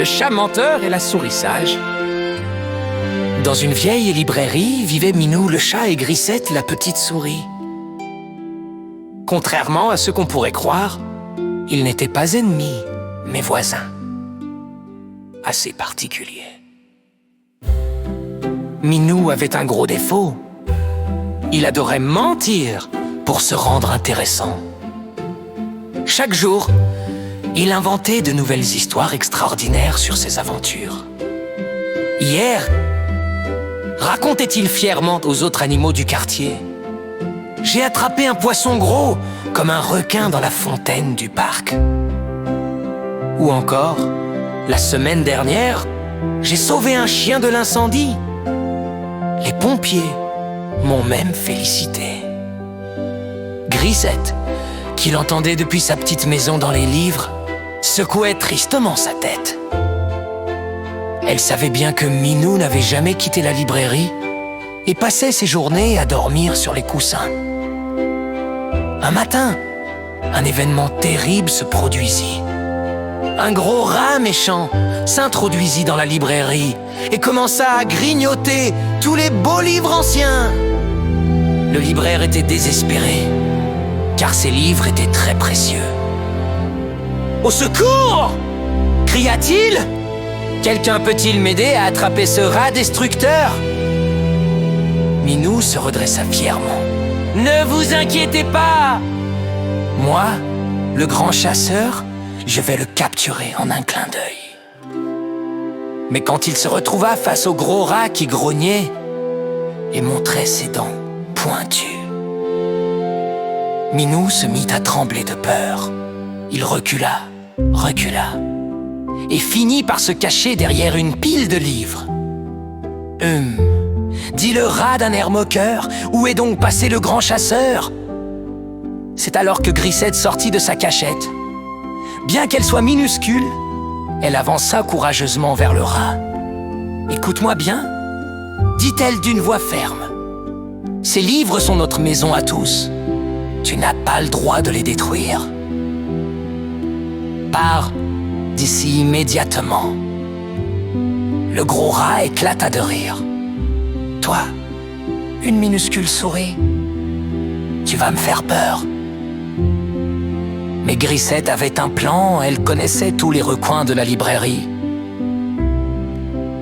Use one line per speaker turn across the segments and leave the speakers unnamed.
le chat menteur et la souris sage. Dans une vieille librairie vivaient Minou le chat et Grissette la petite souris. Contrairement à ce qu'on pourrait croire, ils n'étaient pas ennemis, mais voisins. Assez particulier. Minou avait un gros défaut. Il adorait mentir pour se rendre intéressant. Chaque jour, il inventait de nouvelles histoires extraordinaires sur ses aventures. Hier, racontait-il fièrement aux autres animaux du quartier, « J'ai attrapé un poisson gros comme un requin dans la fontaine du parc. » Ou encore, la semaine dernière, j'ai sauvé un chien de l'incendie. Les pompiers m'ont même félicité. Grissette, qui l'entendait depuis sa petite maison dans les livres, secouait tristement sa tête. Elle savait bien que Minou n'avait jamais quitté la librairie et passait ses journées à dormir sur les coussins. Un matin, un événement terrible se produisit. Un gros rat méchant s'introduisit dans la librairie et commença à grignoter tous les beaux livres anciens. Le libraire était désespéré, car ses livres étaient très précieux. « Au secours !» cria-t-il. « Quelqu'un peut-il m'aider à attraper ce rat destructeur ?» Minou se redressa fièrement. « Ne vous inquiétez pas! Moi, le grand chasseur, je vais le capturer en un clin d'œil. » Mais quand il se retrouva face au gros rat qui grognait et montrait ses dents pointues, Minou se mit à trembler de peur. Il recula, et finit par se cacher derrière une pile de livres. Dit le rat d'un air moqueur, où est donc passé le grand chasseur? C'est alors que Grissette sortit de sa cachette. Bien qu'elle soit minuscule, elle avança courageusement vers le rat. « Écoute-moi bien, dit-elle d'une voix ferme. Ces livres sont notre maison à tous. Tu n'as pas le droit de les détruire. Pars d'ici immédiatement. » Le gros rat éclata de rire. « Toi, une minuscule souris, tu vas me faire peur. » Mais Grissette avait un plan, elle connaissait tous les recoins de la librairie.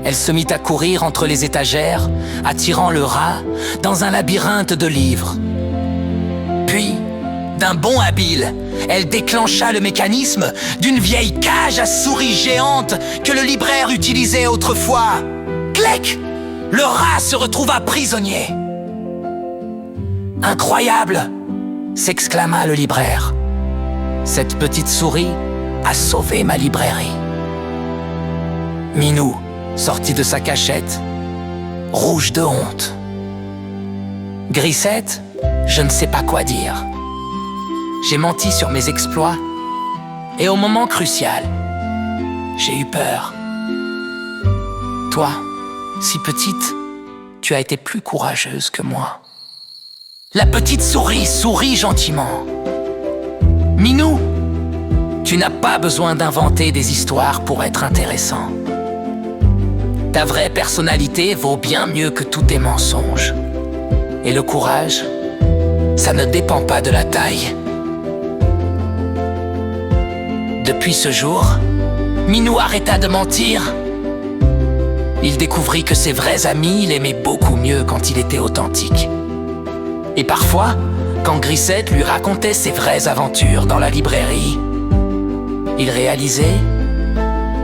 Elle se mit à courir entre les étagères, attirant le rat dans un labyrinthe de livres. Puis, d'un bond habile, elle déclencha le mécanisme d'une vieille cage à souris géante que le libraire utilisait autrefois. Clec! Le rat se retrouva prisonnier. « Incroyable !» s'exclama le libraire. « Cette petite souris a sauvé ma librairie. » Minou sortit de sa cachette, rouge de honte. Grissette, je ne sais pas quoi dire. J'ai menti sur mes exploits et au moment crucial, j'ai eu peur. Toi, si petite, tu as été plus courageuse que moi. La petite souris sourit gentiment. Minou, tu n'as pas besoin d'inventer des histoires pour être intéressant. Ta vraie personnalité vaut bien mieux que tous tes mensonges. Et le courage, ça ne dépend pas de la taille. Depuis ce jour, Minou arrêta de mentir. Il découvrit que ses vrais amis l'aimaient beaucoup mieux quand il était authentique. Et parfois, quand Grissette lui racontait ses vraies aventures dans la librairie, il réalisait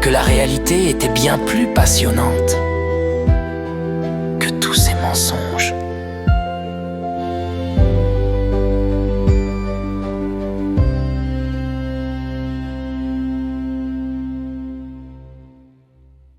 que la réalité était bien plus passionnante.